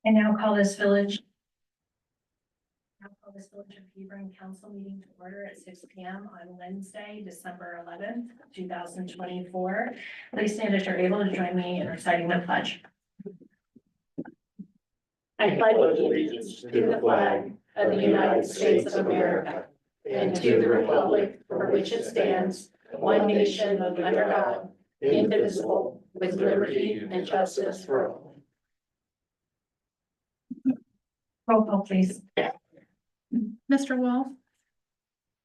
I now call this Village of Hebron Council meeting to order at 6 p.m. on Wednesday, December 11th, 2024. Please stand if you're able to join me in reciting the pledge. I pledge allegiance to the flag of the United States of America and to the republic for which it stands, one nation under God, indivisible, with liberty and justice for all. Roll call, please. Mr. Wolf,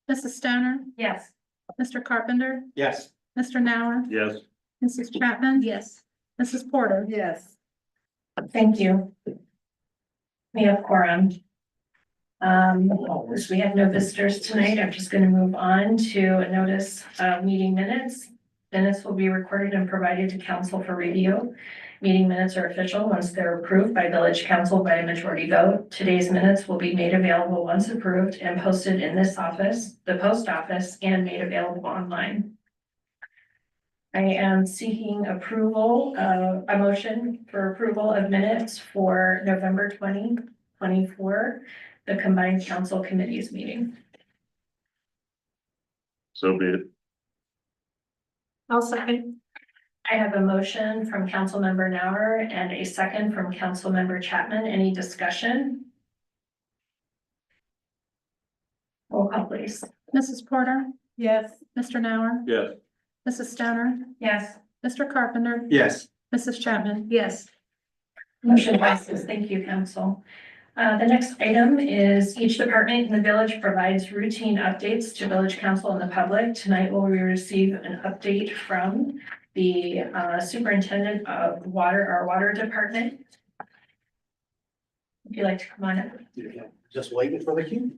Mrs. Stoner, Yes. Mr. Carpenter, Yes. Mr. Nauer, Yes. Mrs. Chapman. Yes. Mrs. Porter. Yes. Thank you. We have quorum. As we have no visitors tonight, I'm just going to move on to a notice of meeting minutes. Minutes will be recorded and provided to council for review. Meeting minutes are official once they're approved by village council by a majority vote. Today's minutes will be made available once approved and posted in this office, the post office, and made available online. I am seeking approval of a motion for approval of minutes for November 2024, the combined council committees meeting. So be it. I'll second. I have a motion from Councilmember Nauer and a second from Councilmember Chapman. Any discussion? Roll call, please. Mrs. Porter, Yes. Mr. Nauer, Yes. Mrs. Stoner, Yes. Mr. Carpenter, Yes. Mrs. Chapman. Yes. Motion passes. Thank you, council. The next item is each department in the village provides routine updates to village council and the public. Tonight will we receive an update from the superintendent of our water department. Would you like to come on up? Just waiting for the cue.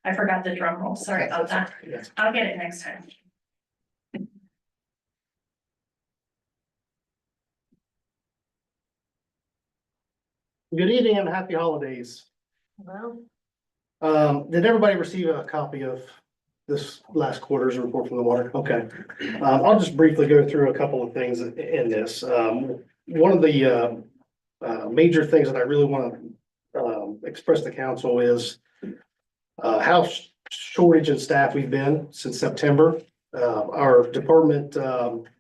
I forgot the drum roll. Sorry about that. I'll get it next time. Good evening and happy holidays. Well, Did everybody receive a copy of this last quarter's report from the water? Okay. I'll just briefly go through a couple of things in this. One of the major things that I really want to express to council is how shortage in staff we've been since September. Our department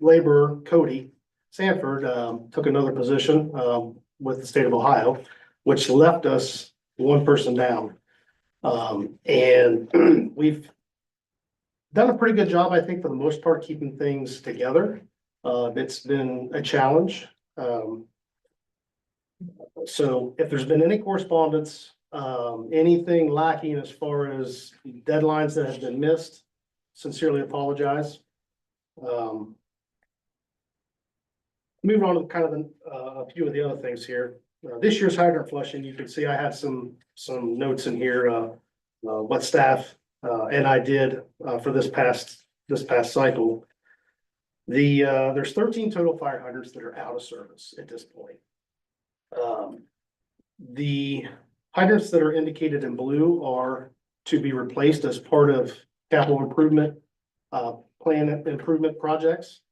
laborer, Cody Sanford, took another position with the state of Ohio, which left us one person down. And we've done a pretty good job, I think, for the most part, keeping things together. It's been a challenge. So if there's been any correspondence, anything lacking as far as deadlines that have been missed, sincerely apologize. Moving on to kind of a few of the other things here. This year's hydrant flushing, you can see I had some notes in here, what staff and I did for this past cycle. There's 13 total fire hydrants that are out of service at this point. The hydrants that are indicated in blue are to be replaced as part of capital improvement plan improvement projects.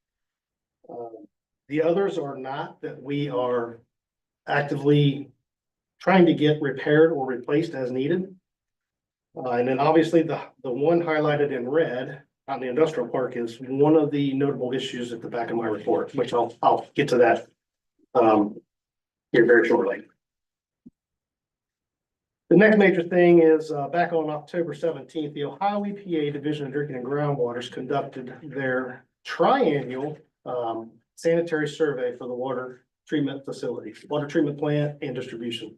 The others are not, that we are actively trying to get repaired or replaced as needed. And then obviously the one highlighted in red on the industrial park is one of the notable issues at the back of my report, which I'll get to that here very shortly. The next major thing is back on October 17th, the Ohio EPA Division of Drinking and Groundwaters conducted their triennial sanitary survey for the water treatment facility, water treatment plant and distribution.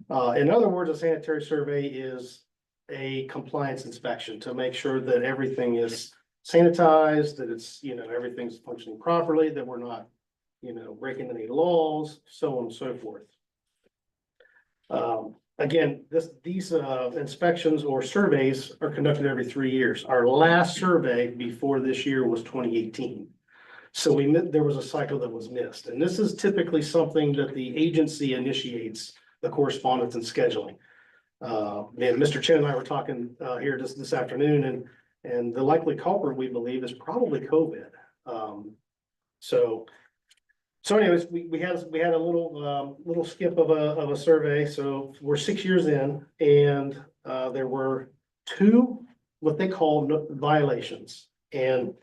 In other words, a sanitary survey is a compliance inspection to make sure that everything is sanitized, that it's, everything's functioning properly, that we're not, breaking any laws, so on and so forth. Again, these inspections or surveys are conducted every 3 years. Our last survey before this year was 2018. So there was a cycle that was missed. And this is typically something that the agency initiates the correspondence and scheduling. And Mr. Chen and I were talking here this afternoon, and the likely culprit, we believe, is probably COVID. So So anyways, we had a little skip of a survey, so we're 6 years in, and there were two, what they call violations. And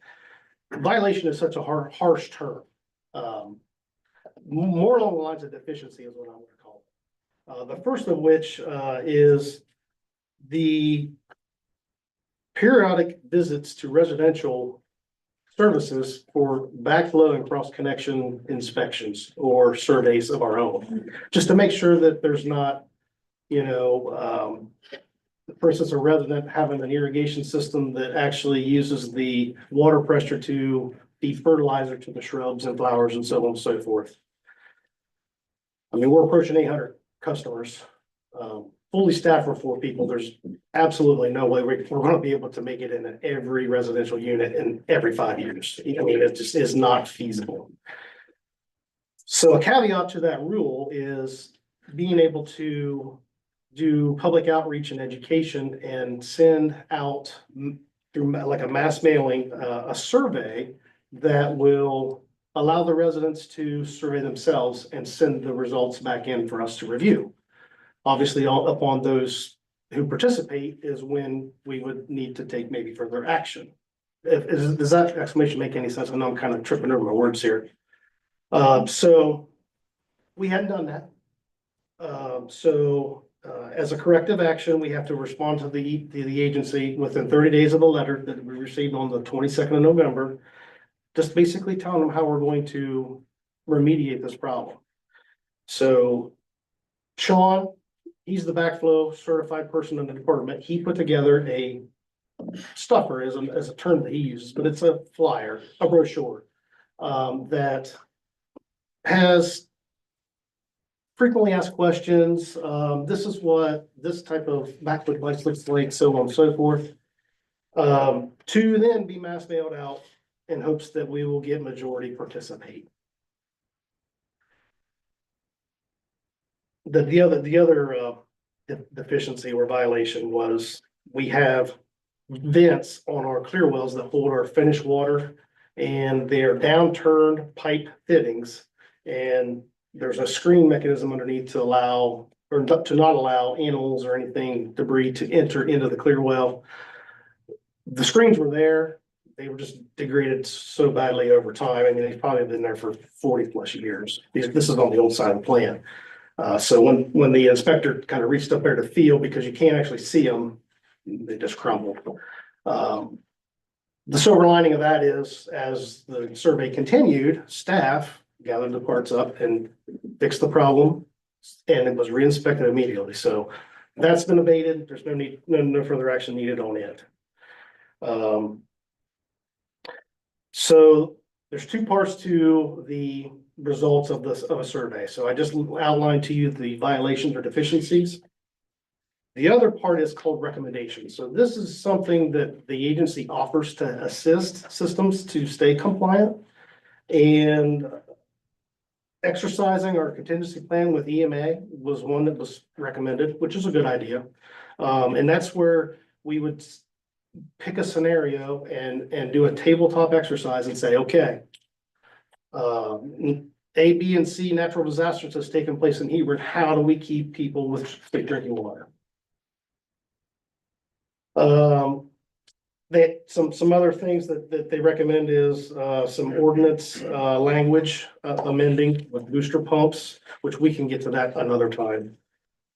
violation is such a harsh term. More along the lines of deficiency is what I'm gonna call it. The first of which is the periodic visits to residential services for backflow and cross-connection inspections or surveys of our own, just to make sure that there's not, for instance, a resident having an irrigation system that actually uses the water pressure to feed fertilizer to the shrubs and flowers and so on and so forth. I mean, we're approaching 800 customers, fully staffed for 4 people. There's absolutely no way we're going to be able to make it in every residential unit in every 5 years. I mean, it just is not feasible. So a caveat to that rule is being able to do public outreach and education and send out through like a mass mailing, a survey that will allow the residents to survey themselves and send the results back in for us to review. Obviously, all upon those who participate is when we would need to take maybe further action. Does that explanation make any sense? I know I'm kind of tripping over my words here. So we hadn't done that. As a corrective action, we have to respond to the agency within 30 days of a letter that we received on the 22nd of November. Just basically telling them how we're going to remediate this problem. So Sean, he's the backflow certified person in the department. He put together a stuffer as a term that he uses, but it's a flyer, a brochure, that has frequently asked questions. This is what this type of backflow device looks like, so on and so forth. To then be mass mailed out in hopes that we will get majority participate. The other deficiency or violation was we have vents on our clear wells that hold our finished water, and they're downturned pipe fittings, and there's a screen mechanism underneath to allow or to not allow animals or anything debris to enter into the clear well. The screens were there. They were just degraded so badly over time. I mean, they've probably been there for 40+ years. This is on the old side of the plant. So when the inspector kind of reached up there to feel, because you can't actually see them, they just crumbled. The silver lining of that is, as the survey continued, staff gathered the parts up and fixed the problem, and it was re-inspected immediately. So that's been abated. There's no further action needed on it. So there's 2 parts to the results of a survey. So I just outlined to you the violations or deficiencies. The other part is called recommendations. So this is something that the agency offers to assist systems to stay compliant, and exercising our contingency plan with EMA was one that was recommended, which is a good idea. And that's where we would pick a scenario and do a tabletop exercise and say, okay, A, B, and C natural disasters has taken place in Hebron. How do we keep people with safe drinking water? Some other things that they recommend is some ordinance language amending with booster pumps, which we can get to that another time.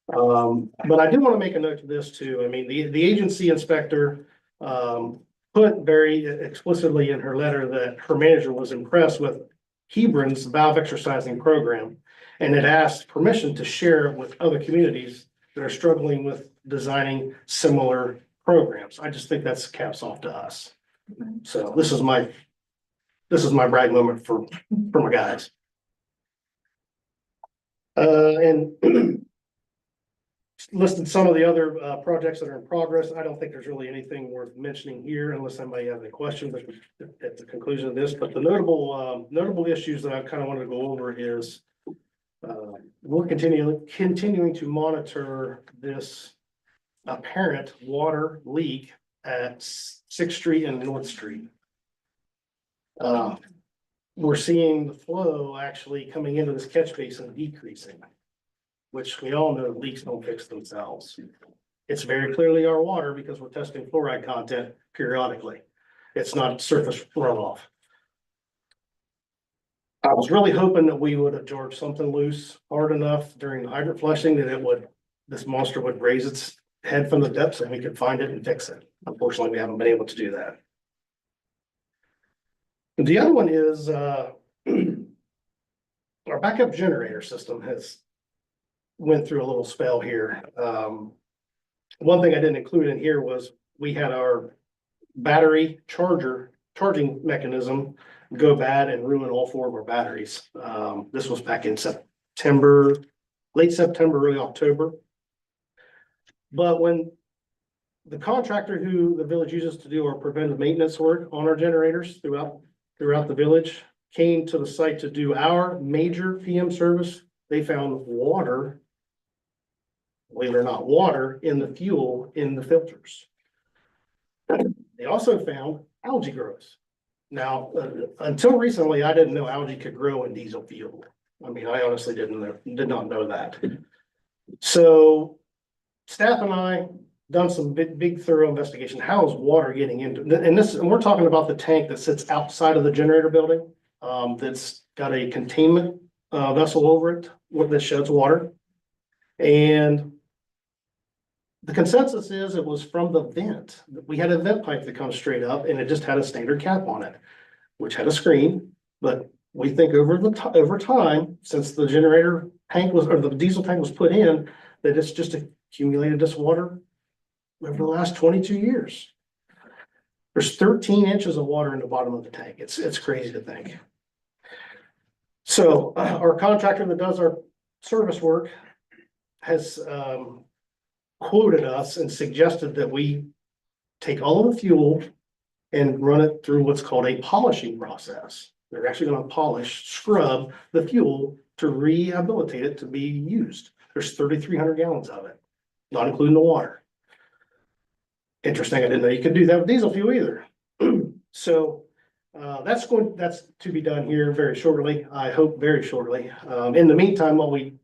But I do want to make a note of this too. I mean, the agency inspector put very explicitly in her letter that her manager was impressed with Hebron's valve exercising program, and had asked permission to share it with other communities that are struggling with designing similar programs. I just think that's caps off to us. So this is my brag moment for my guys. And listed some of the other projects that are in progress. I don't think there's really anything worth mentioning here unless somebody has any questions at the conclusion of this. But the notable issues that I kind of want to go over is we're continuing to monitor this apparent water leak at 6th Street and North Street. we're seeing the flow actually coming into this catch basin decreasing, which we all know leaks don't fix themselves. It's very clearly our water because we're testing fluoride content periodically. It's not surface runoff. I was really hoping that we would have jarred something loose hard enough during the hydrant flushing that this monster would raise its head from the depths and we could find it and fix it. Unfortunately, we haven't been able to do that. The other one is, our backup generator system has went through a little spell here. One thing I didn't include in here was we had our battery charging mechanism go bad and ruin all 4 of our batteries. This was back in September, late September, early October. But when the contractor who the village uses to do our preventive maintenance work on our generators throughout the village came to the site to do our major PM service, they found water, believe it or not, water in the fuel in the filters. They also found algae growth. Now, until recently, I didn't know algae could grow in diesel fuel. I mean, I honestly did not know that. So staff and I done some big thorough investigation. How is water getting into, and we're talking about the tank that sits outside of the generator building, that's got a containment vessel over it that sheds water. And the consensus is it was from the vent. We had a vent pipe that comes straight up and it just had a standard cap on it, which had a screen. But we think over time, since the generator tank was, or the diesel tank was put in, that it's just accumulated this water over the last 22 years. There's 13 inches of water in the bottom of the tank. It's crazy to think. So our contractor that does our service work has quoted us and suggested that we take all of the fuel and run it through what's called a polishing process. They're actually going to scrub the fuel to rehabilitate it to be used. There's 3,300 gallons of it, not including the water. Interesting, I didn't know you could do that with diesel fuel either. So that's to be done here very shortly. I hope very shortly. In the meantime, what we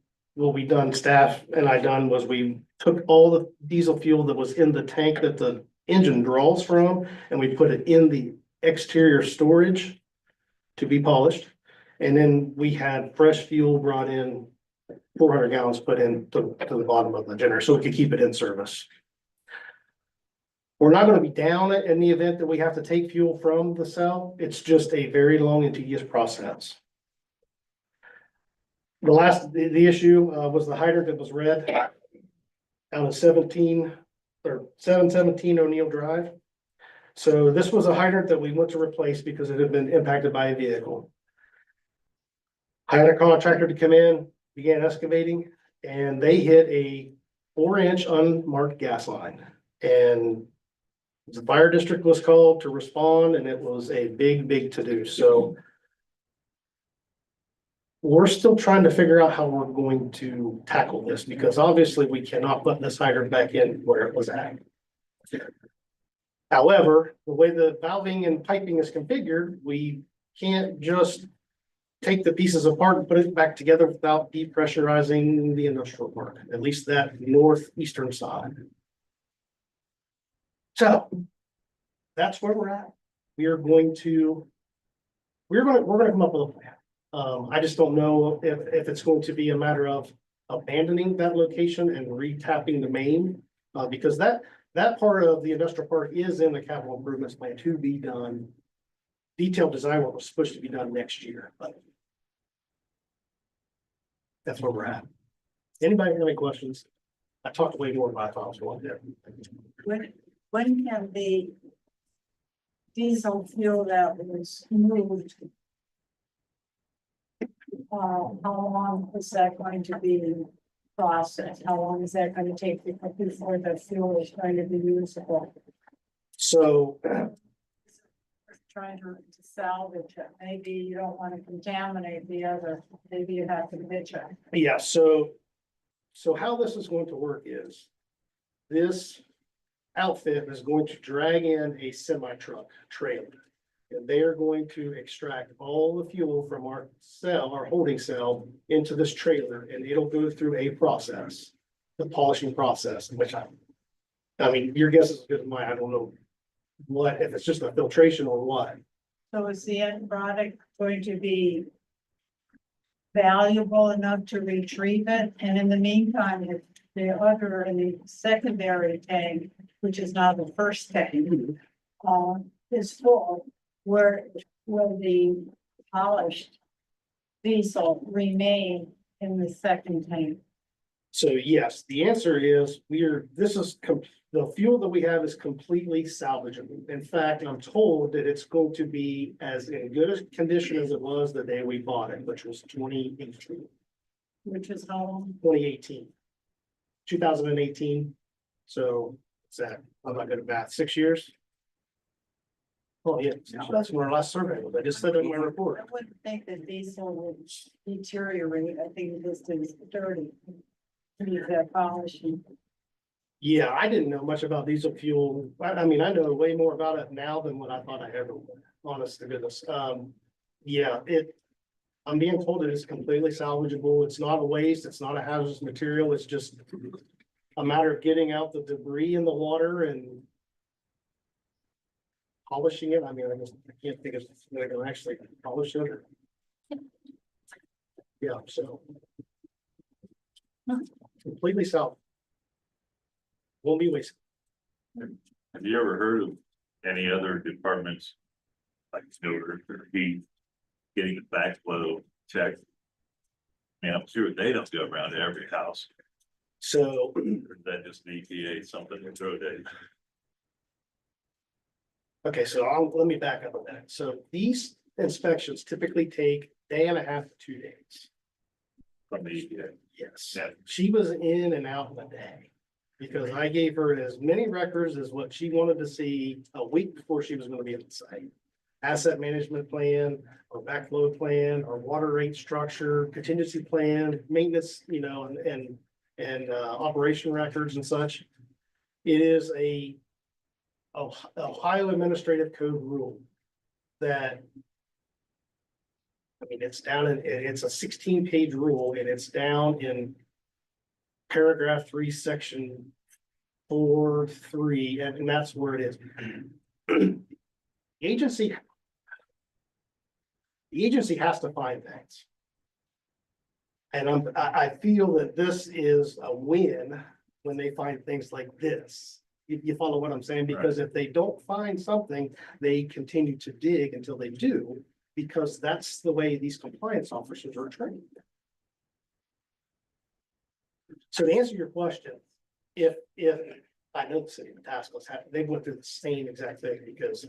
done, staff and I done, was we took all the diesel fuel that was in the tank that the engine draws from, and we put it in the exterior storage to be polished. And then we had fresh fuel brought in, 400 gallons put in to the bottom of the generator so we could keep it in service. We're not going to be down in the event that we have to take fuel from the cell. It's just a very long and tedious process. The issue was the hydrant that was red out of 717 O'Neill Drive. So this was a hydrant that we went to replace because it had been impacted by a vehicle. I had a contractor to come in, began excavating, and they hit a 4-inch unmarked gas line. And the fire district was called to respond, and it was a big to-do. So we're still trying to figure out how we're going to tackle this, because obviously we cannot put this hydrant back in where it was at. However, the way the valving and piping is configured, we can't just take the pieces apart and put it back together without depressurizing the industrial park, at least that northeastern side. So that's where we're at. We're going to come up with a plan. I just don't know if it's going to be a matter of abandoning that location and retapping the main, because that part of the industrial park is in the capital improvements plan to be done. Detailed design work was supposed to be done next year, but that's where we're at. Anybody have any questions? I talked way more than I thought I was going to. When can the diesel fuel that was moved, how long is that going to be processed? How long is that going to take before the fuel is going to be usable? So Trying to salvage it. Maybe you don't want to contaminate the other, maybe you have to ditch it. yeah, so how this is going to work is this outfit is going to drag in a semi truck trailer. And they are going to extract all the fuel from our cell, our holding cell, into this trailer, and it'll go through a process, the polishing process, which I mean, your guess is as good as mine. I don't know what, if it's just a filtration or what. So is the end product going to be valuable enough to retrieve it? And in the meantime, if the other, in the secondary tank, which is now the first tank, is full, where will the polished diesel remain in the second tank? So yes, the answer is the fuel that we have is completely salvageable. In fact, I'm told that it's going to be as in good a condition as it was the day we bought it, which was 2018. Which is how long? 2018. 2018. So what's that? I'm not good at math. 6 years? Oh, yeah, that's when our last survey was. I just said it in my report. I wouldn't think that diesel would deteriorate. I think this is dirty. Needs that polishing. Yeah, I didn't know much about diesel fuel. I mean, I know way more about it now than what I thought I ever would, honest to goodness. Yeah, I'm being told it is completely salvageable. It's not a waste. It's not a hazardous material. It's just a matter of getting out the debris in the water and polishing it. I mean, I can't think of something that can actually polish it. Yeah, so. Completely salvageable. Won't be wasted. Have you ever heard of any other departments like sewer or heat getting the backflow checked? I mean, I'm sure they don't go around to every house. So Or is that just the EPA something to throw at? okay, so let me back up on that. So these inspections typically take day and a half to 2 days. From the EPA. Yes, Yeah. she was in and out in a day. Because I gave her as many records as what she wanted to see a week before she was gonna be on the site. Asset management plan, or backflow plan, or water rate structure, contingency plan, maintenance, and operation records and such. It is a Ohio Administrative Code rule that I mean, it's a 16-page rule, and it's down in paragraph 3, section 4.3, and that's where it is. The agency has to find things. And I feel that this is a win when they find things like this. You follow what I'm saying? Because if they don't find something, they continue to dig until they do, because that's the way these compliance officers are trained. So to answer your question, if I know the city of Itasca's they went through the same exact thing, because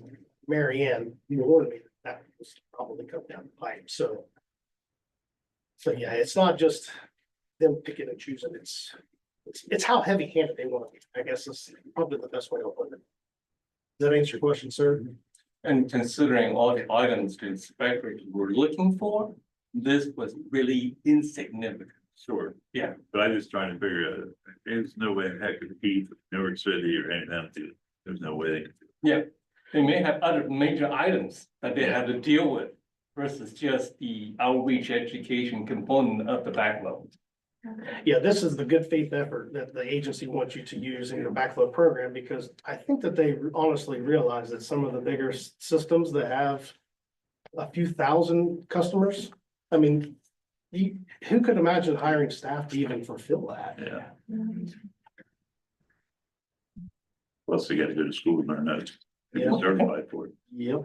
Mary Ann warned me that was probably coming down the pipe. So yeah, it's not just them picking and choosing. It's how heavy handed they want to be. I guess is probably the best way to put it. Does that answer your question, sir? And considering all the items the inspectors were looking for, this was really insignificant. Sure, Yeah, but I'm just trying to figure out, there's no way in heck of Heath, New York City or any of them do. There's no way. yeah. They may have other major items that they had to deal with versus just the outreach education component of the backload. Yeah, this is the good faith effort that the agency wants you to use in your backflow program, because I think that they honestly realize that some of the bigger systems that have a few thousand customers, I mean, who could imagine hiring staff to even fulfill that? Yeah. Plus, they gotta go to school and learn that, to be Yeah. certified for it. Yep.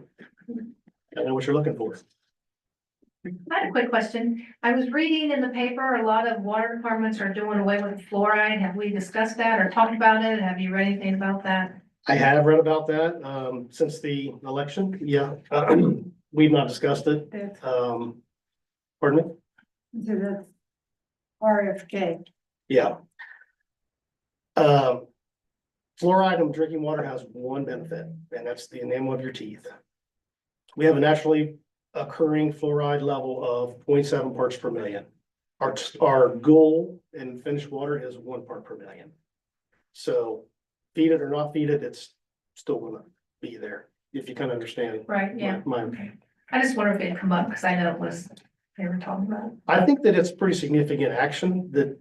I know what you're looking for. I had a quick question. I was reading in the paper, a lot of water departments are doing away with fluoride. Have we discussed that or talked about it? Have you read anything about that? I have read about that, since the election. Yeah. We've not discussed it. That's, Pardon me? that's RFK. Yeah. Fluoride in drinking water has one benefit, and that's the enamel of your teeth. We have a naturally occurring fluoride level of 0.7 parts per million. Our goal in finished water is 1 part per million. So feed it or not feed it, it's still gonna be there. if you kind of understand. Right, yeah. My- I just wonder if it'd come up, because I know it was, they were talking about. I think that it's pretty significant action that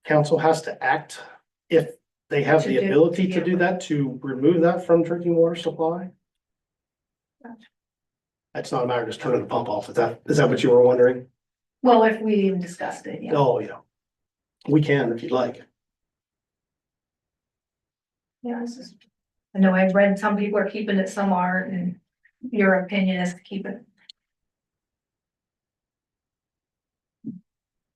council has to act if they have To the do- ability to to get do one. that, to remove that from drinking water supply. Gotcha. That's not a matter of just turning the pump off. Is that what you were wondering? Well, if we even discussed it, yeah. Oh, yeah. We can if you'd like. Yeah, it's just, I know I've read some people are keeping it, some aren't, and your opinion is to keep it.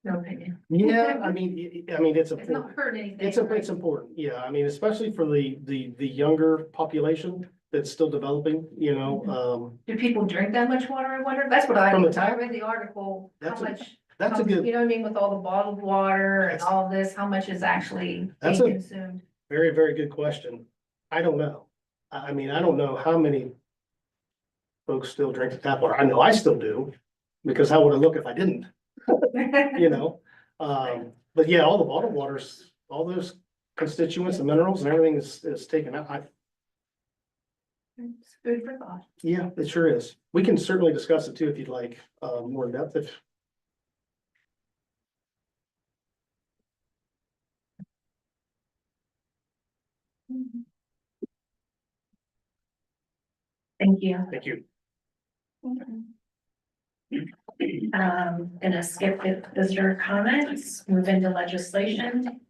No opinion. Yeah, I mean, it's It's not important. hurting anything. It's right? important. Yeah, I mean, especially for the younger population that's still developing, Do people drink that much water? I wonder. That's what I, From the when I tap? read the article, how That's a- much. that's a You good, know what I mean, with all the bottled water and That's- all this, how much is actually That's being a- consumed? very, very good question. I don't know. I mean, I don't know how many folks still drink the tap water. I know I still do, because how would it look if I didn't, you know? But yeah, all the bottled waters, all those constituents and minerals and everything is taken out. It's food for thought. Yeah, it sure is. We can certainly discuss it too if you'd like, more in depth if. Thank you. Thank you. Gonna skip the visitor comments, move into legislation.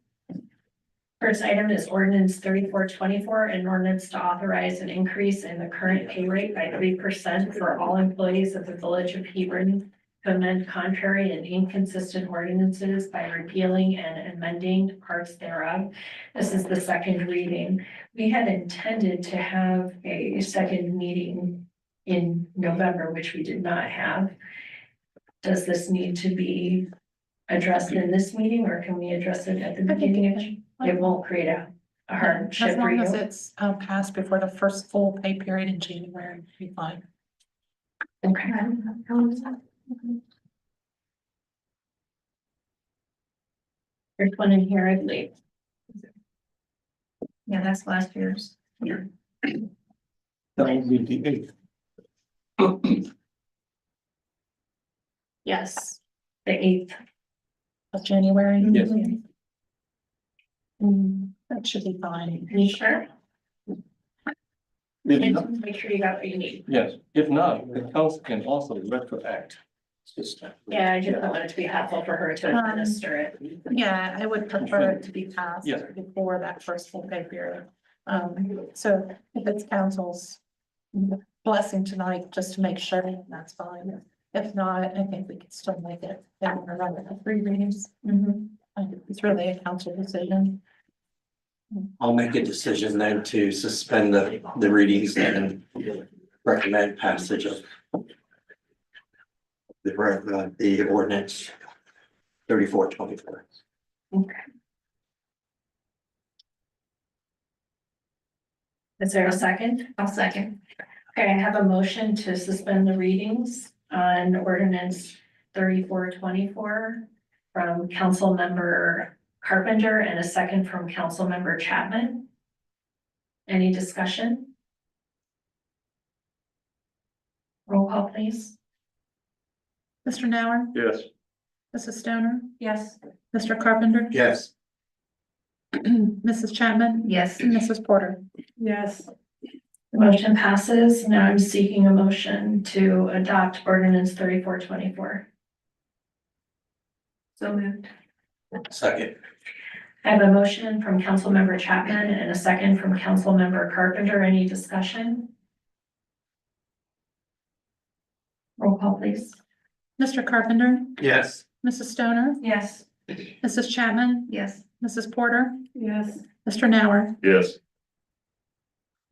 First item is ordinance 3424, an ordinance to authorize an increase in the current pay rate by 3% for all employees of the village of Hebron, to amend contrary and inconsistent ordinances by repealing and amending parts thereof. This is the second reading. We had intended to have a second meeting in November, which we did not have. Does this need to be addressed in this meeting, or can we address it at the beginning? It won't create a hardship As for long as you. it's passed before the first full pay period in January, it'd be fine. Okay. There's one in here, I believe. Yeah, that's last year's. That would be the eighth. Yes, the 8th. Of January. Yes. That should be fine. You sure? If not- Make sure you got what you need. Yes, if not, the council can also retroact. Yeah, I just don't want it to be helpful for her to administer it. Yeah, I would prefer it to be passed Yeah. before that first full pay period. So if it's council's blessing tonight, just to make sure, that's fine. If not, I think we could still make it, around the 3 readings. It's really a council decision. I'll make a decision then to suspend the readings and recommend passage of the ordinance 3424. Okay. Is there a second? I'll second. Okay, I have a motion to suspend the readings on ordinance 3424 from council member Carpenter and a second from council member Chapman. Any discussion? Roll call, please. Mr. Nauer, Yes. Mrs. Stoner, Yes. Mr. Carpenter. Yes. Mrs. Chapman. Yes. Mrs. Porter. Yes, Motion passes. Now I'm seeking a motion to adopt ordinance 3424. So moved. Second. I have a motion from council member Chapman and a second from council member Carpenter. Any discussion? Roll call, please. Mr. Carpenter, Yes. Mrs. Stoner, Yes. Mrs. Chapman, Yes. Mrs. Porter, yes, Mr. Nauer. Yes.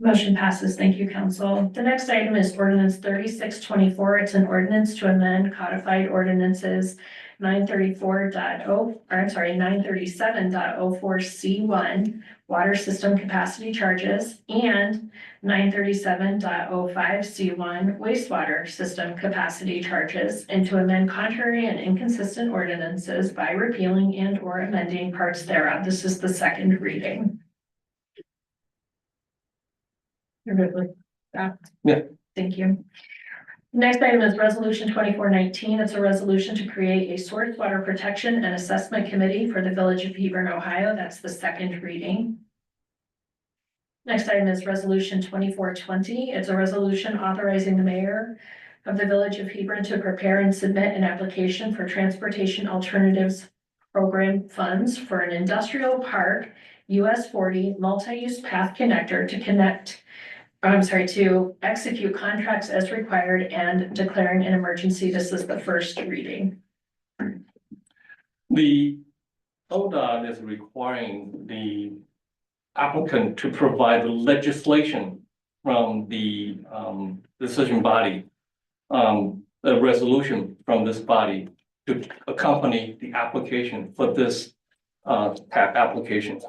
Motion passes. Thank you, council. The next item is ordinance 3624. It's an ordinance to amend codified ordinances 937.04C1, water system capacity charges, and 937.05C1, wastewater system capacity charges, and to amend contrary and inconsistent ordinances by repealing and or amending parts thereof. This is the second reading. You're good with Yeah. Thank you. Next item is resolution 2419. It's a resolution to create a source water protection and assessment committee for the village of Hebron, Ohio. That's the second reading. Next item is resolution 2420. It's a resolution authorizing the mayor of the village of Hebron to prepare and submit an application for transportation alternatives program funds for an industrial park US 40 multi-use path connector to execute contracts as required and declaring an emergency. This is the first reading. The ODOT is requiring the applicant to provide the legislation from the decision body. A resolution from this body to accompany the application for this TAP application.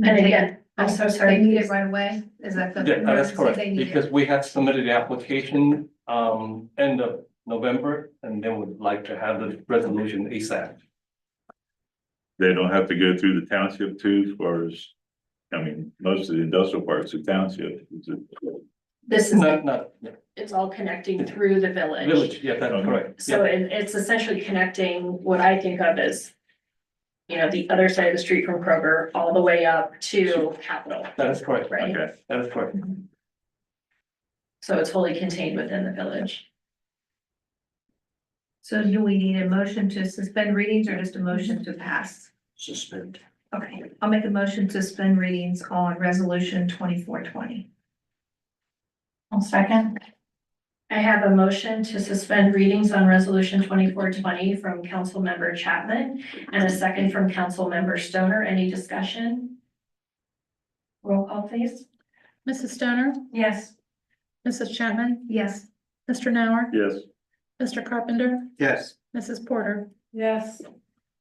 And again, I'm so sorry. They need it right away? Is that the? Yeah, that's emergency correct, they need it? because we have submitted the application end of November, and then we'd like to have the resolution ASAP. They don't have to go through the township too, as far as, I mean, most of the industrial parts of township. Is it- This is, Not it's all connecting through the village. village, yeah, that's correct. So Yeah, it's essentially connecting what I think of as, the other side of the street from Kroger, all the way up to Capitol, that is correct, right? Okay, that is correct. So it's wholly contained within the village. So do we need a motion to suspend readings or just a motion to pass? Suspend. Okay, I'll make a motion to suspend readings on resolution 2420. I'll second. I have a motion to suspend readings on resolution 2420 from Councilmember Chapman and a second from Councilmember Stoner. Any discussion? Roll call, please. Mrs. Stoner, Yes. Mrs. Chapman, Yes. Mr. Nauer, yes, Mr. Carpenter, Yes. Mrs. Porter. Yes.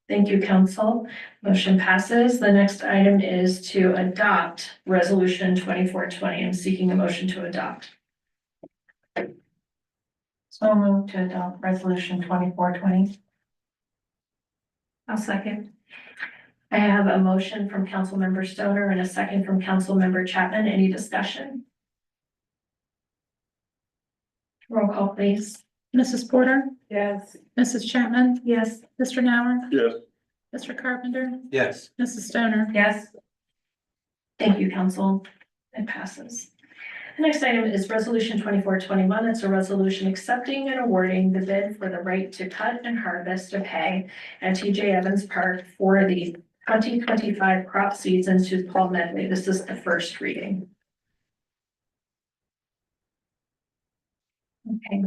Thank you, council. Motion passes. The next item is to adopt resolution 2420. I'm seeking a motion to adopt. So moved to adopt resolution 2420. I'll second. I have a motion from Councilmember Stoner and a second from Councilmember Chapman. Any discussion? Roll call, please. Mrs. Porter, Yes. Mrs. Chapman, Yes. Mr. Nauer, yes. Mr. Carpenter, Yes. Mrs. Stoner. Yes. Thank you, council. It passes. The next item is resolution 2421. It's a resolution accepting and awarding the bid for the right to cut and harvest of hay at TJ Evans Park for the 2025 crop season to Paul Medley. This is the first reading. Okay.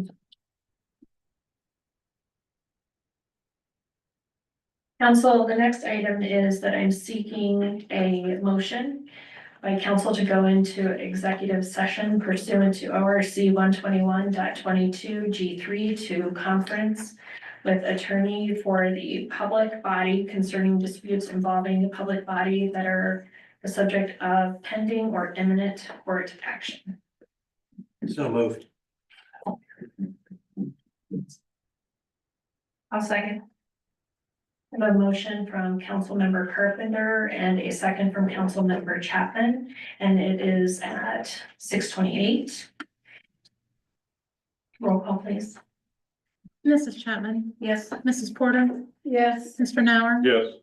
Council, the next item is that I'm seeking a motion by council to go into executive session pursuant to ORC 121.22 G3 to conference with attorney for the public body concerning disputes involving the public body that are the subject of pending or imminent court action. So moved. I'll second. I have a motion from Councilmember Carpenter and a second from Councilmember Chapman, and it is at 6:28. Roll call, please. Mrs. Chapman, Yes. Mrs. Porter, Yes. Mr. Nauer, Yes.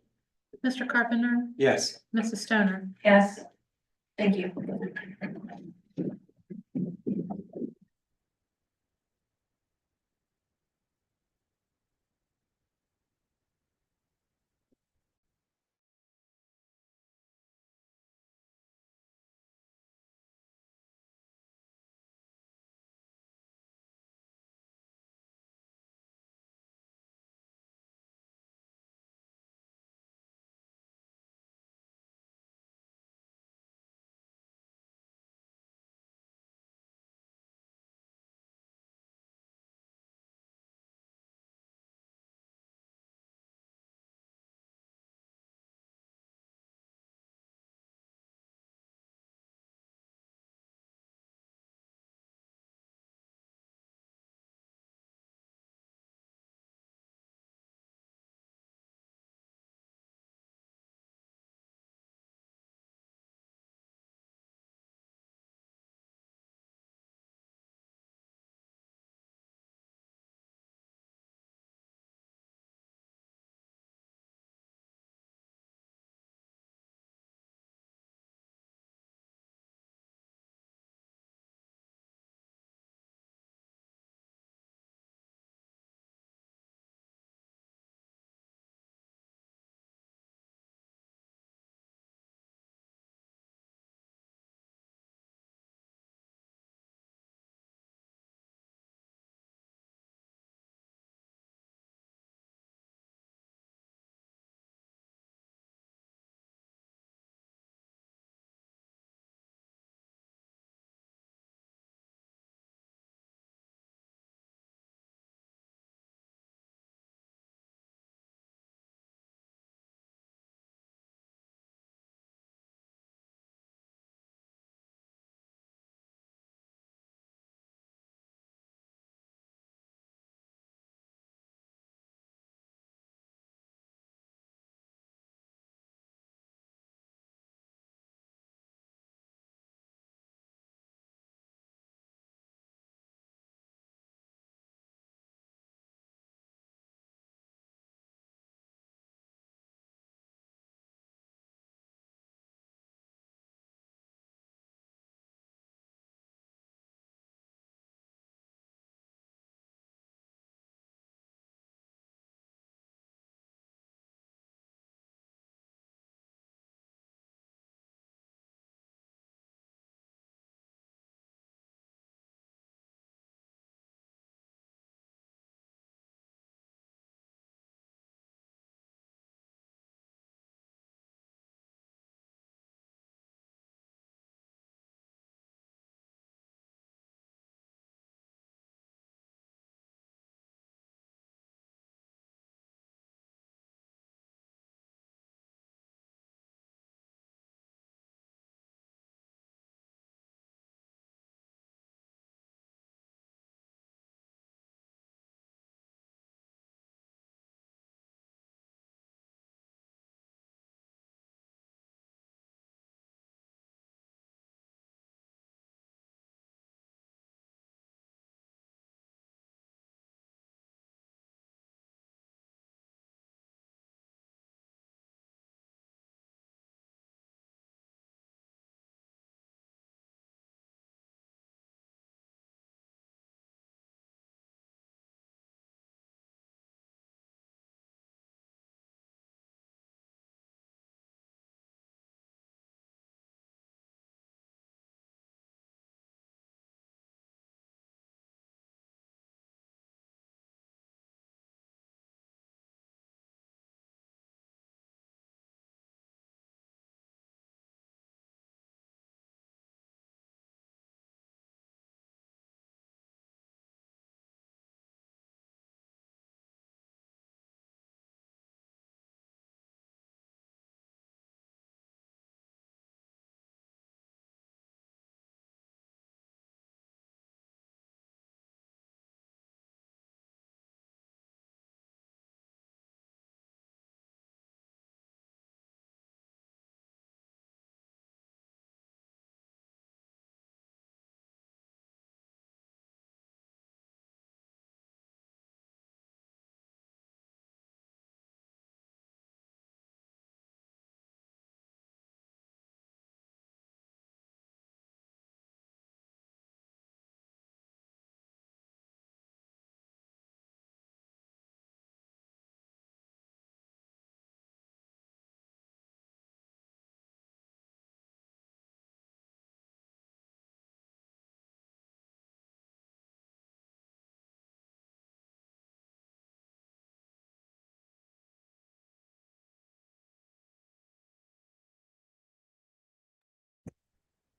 Mr. Carpenter, Yes. Mrs. Stoner. Yes. Thank you.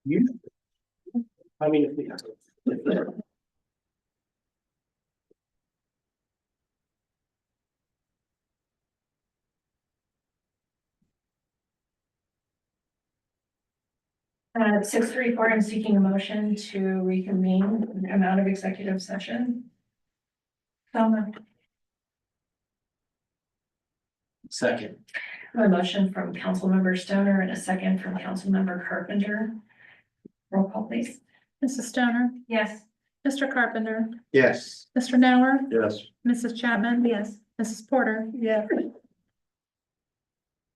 I mean, if- At 6:34, I'm seeking a motion to reconvene and come out of executive session. Second. A motion from Councilmember Stoner and a second from Councilmember Carpenter. Roll call, please. Mrs. Stoner, Yes. Mr. Carpenter, Yes. Mr. Nauer, Yes. Mrs. Chapman. Yes. Mrs. Porter. Yeah.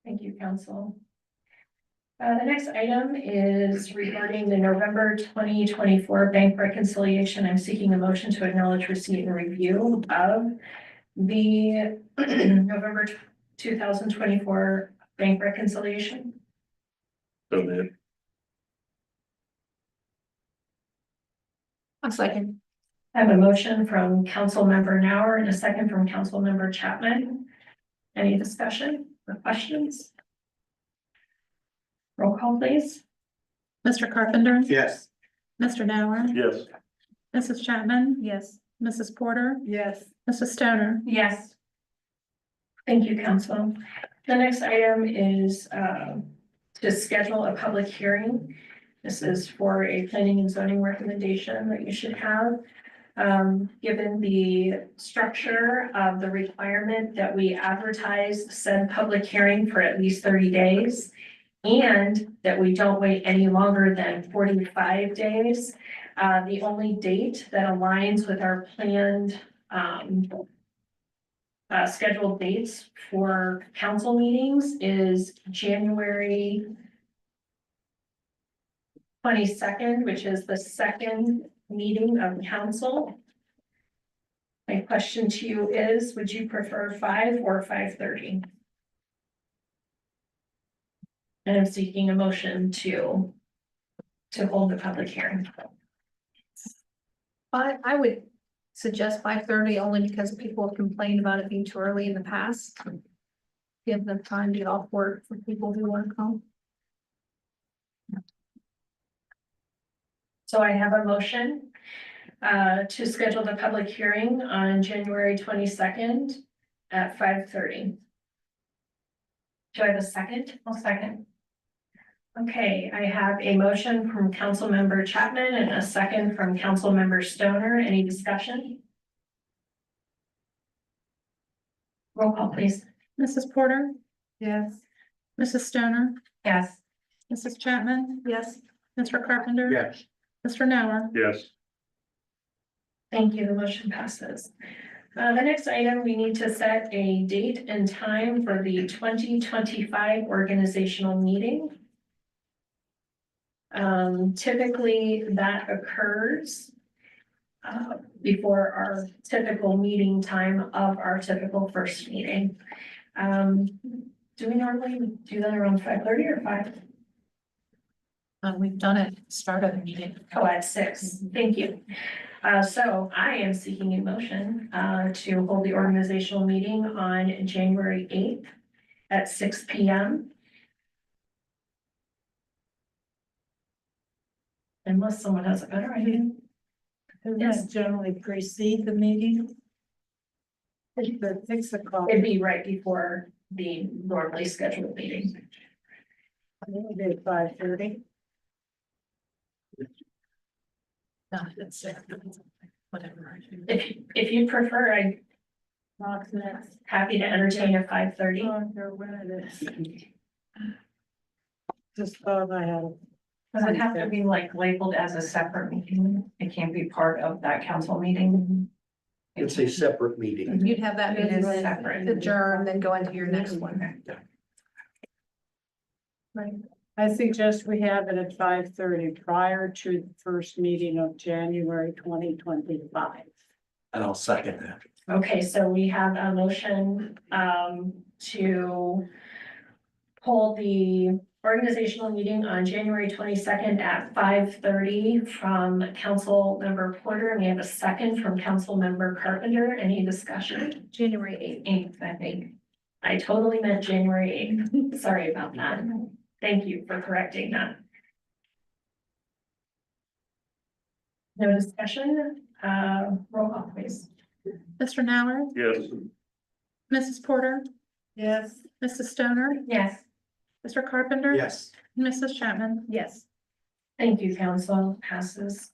Thank you, council. The next item is regarding the November 2024 bank reconciliation. I'm seeking a motion to acknowledge receipt and review of the November 2024 bank reconciliation. So then, A second. I have a motion from Councilmember Nauer and a second from Councilmember Chapman. Any discussion or questions? Roll call, please. Mr. Carpenter, Yes. Mr. Nauer, yes, Mrs. Chapman, Yes. Mrs. Porter, Yes. Mrs. Stoner. Yes. Thank you, council. The next item is to schedule a public hearing. This is for a planning and zoning recommendation that you should have. Given the structure of the requirement that we advertise said public hearing for at least 30 days, and that we don't wait any longer than 45 days. The only date that aligns with our planned scheduled dates for council meetings is January 22nd, which is the second meeting of council. My question to you is, would you prefer 5 or 5:30? And I'm seeking a motion to hold the public hearing. I would suggest 5:30 only because people have complained about it being too early in the past. Give them time to get off work for people who want to come. So I have a motion to schedule the public hearing on January 22nd at 5:30. Do I have a second? I'll second. Okay, I have a motion from Councilmember Chapman and a second from Councilmember Stoner. Any discussion? Roll call, please. Mrs. Porter, Yes. Mrs. Stoner, Yes. Mrs. Chapman, Yes. Mr. Carpenter. Yes. Mr. Nauer. yes, Thank you. The motion passes. The next item, we need to set a date and time for the 2025 organizational meeting. Typically that occurs before our typical meeting time of our typical first meeting. Do we normally do that around 5:30 or 5? We've done it, start of the meeting. Oh, at 6. Thank you. So I am seeking a motion to hold the organizational meeting on January 8th at 6 p.m. Unless someone has a better idea. Doesn't Yes. that generally precede the meeting? It's the 6 o'clock. It'd be right before the normally scheduled meeting. Maybe at 5:30. No, that's it. Whatever. If you prefer, I'm Mark's next. happy to entertain at 5:30. Oh, here, where it is. Just thought I had. Does it have to be like labeled as a separate meeting? It can't be part of that council meeting? It's a separate meeting. You'd have that It meeting, is then separate. adjourn, then go into your next one. I suggest we have it at 5:30 prior to the first meeting of January 2025. And I'll second that. Okay, so we have a motion to hold the organizational meeting on January 22nd at 5:30 from Councilmember Porter, and we have a second from Councilmember Carpenter. Any discussion? January 8th. I think. I totally meant January 8th. Sorry about that. Thank you for correcting that. No discussion, roll call please. Mr. Nauer, Yes. Mrs. Porter, Yes. Mrs. Stoner, Yes. Mr. Carpenter. Yes. Mrs. Chapman. Yes. Thank you, council passes.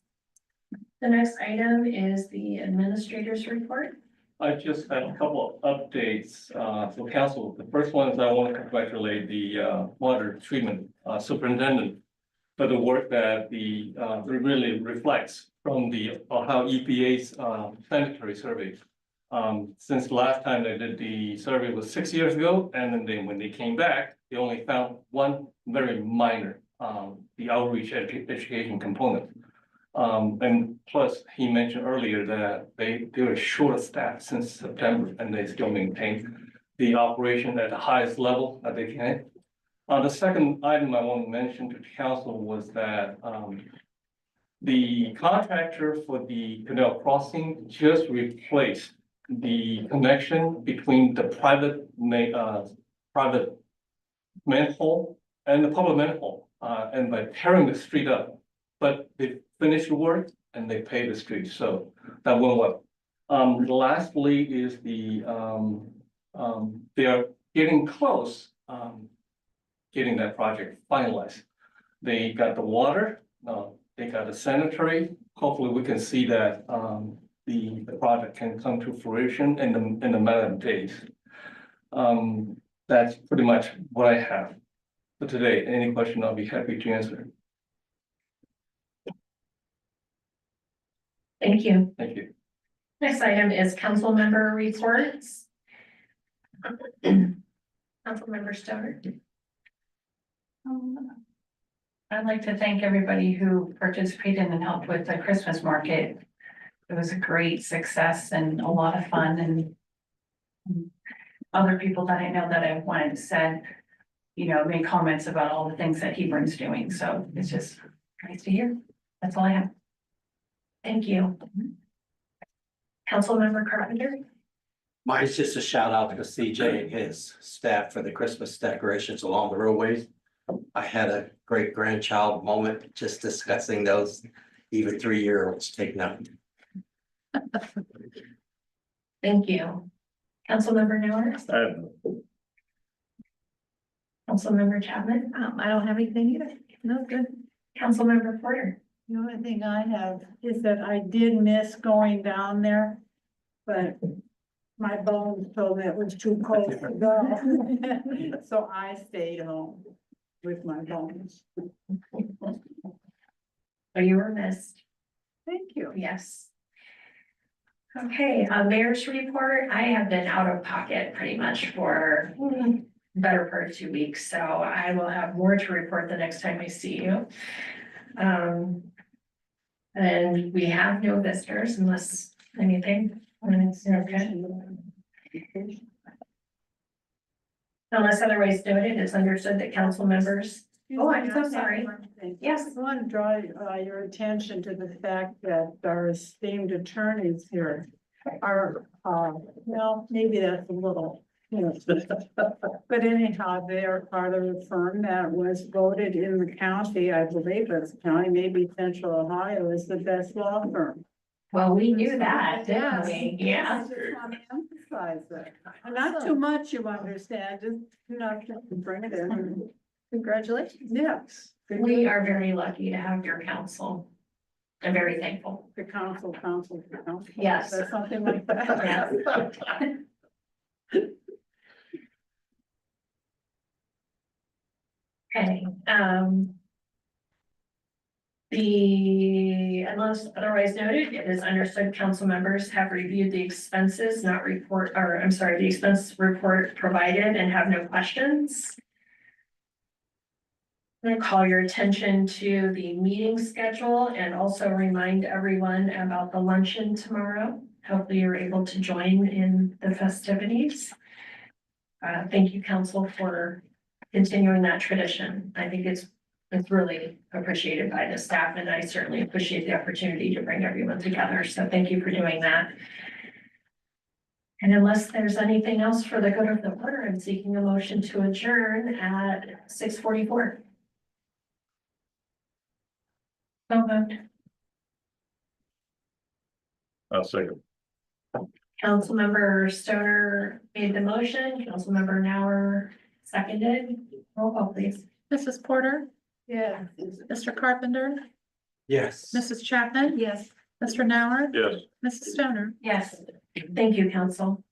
The next item is the administrator's report. I just have a couple of updates for council. The first one is I want to congratulate the water treatment superintendent for the work that it really reflects from the Ohio EPA's sanitary survey. Since the last time they did the survey was 6 years ago, and then when they came back, they only found one very minor, the outreach education component. And plus, he mentioned earlier that they were short of staff since September, and they still maintain the operation at the highest level that they can. The second item I want to mention to the council was that the contractor for the canal crossing just replaced the connection between the private manhole and the public manhole, and by tearing the street up. But they finished the work and they paved the street, so that went well. Lastly is they are getting close, getting that project finalized. They got the water, they got the sanitary. Hopefully we can see that, the project can come to fruition in a matter of days. That's pretty much what I have for today. Any question, I'll be happy to answer. Thank you. Thank you. Next item is council member reports. Councilmember Stoner. I'd like to thank everybody who participated and helped with the Christmas market. It was a great success and a lot of fun, and other people that I know that I went said, made comments about all the things that Hebron's doing. So it's just nice to hear. That's all I have. Thank you. Councilmember Carpenter. Mine's just a shout out to CJ and his staff for the Christmas decorations along the roadways. I had a great grandchild moment just discussing those, even 3-year-olds taking up. Thank you. Councilmember Norris. Councilmember Chapman. I don't have anything either. No, good. Councilmember Porter. The only thing I have is that I did miss going down there, but my bones told me it was too cold to go. So I stayed home with my bones. So you were missed. Thank you. Yes. Okay, mayor's report. I have been out of pocket pretty much for better part of 2 weeks, so I will have more to report the next time I see you. And we have no visitors unless anything. Okay. Unless otherwise noted, it's understood that council members. Oh, I'm so sorry. Yes. I want to draw your attention to the fact that our esteemed attorneys here are, well, maybe that's a little. But anyhow, they are part of a firm that was voted in the county, I believe it's county, maybe Central Ohio is the best law firm. Well, we knew that, didn't Yes. we? Yeah. I just want to emphasize that. Not too much, you understand, just enough to bring it in. Congratulations. Yes. We are very lucky to have your counsel. I'm very thankful. The council. Yes. Or something like that. Yes. Okay, unless otherwise noted, it is understood council members have reviewed the expenses the expense report provided and have no questions. I'm going to call your attention to the meeting schedule and also remind everyone about the luncheon tomorrow. Hopefully you're able to join in the festivities. Thank you, council, for continuing that tradition. I think it's really appreciated by the staff, and I certainly appreciate the opportunity to bring everyone together. So thank you for doing that. And unless there's anything else for the good of the order, I'm seeking a motion to adjourn at 6:44. So moved. I'll second. Councilmember Stoner made the motion, Councilmember Nauer seconded. Roll call, please. Mrs. Porter, Yeah. Mr. Carpenter, Yes. Mrs. Chapman. Yes. Mr. Nauer, Yes. Mrs. Stoner. Yes. Thank you, council.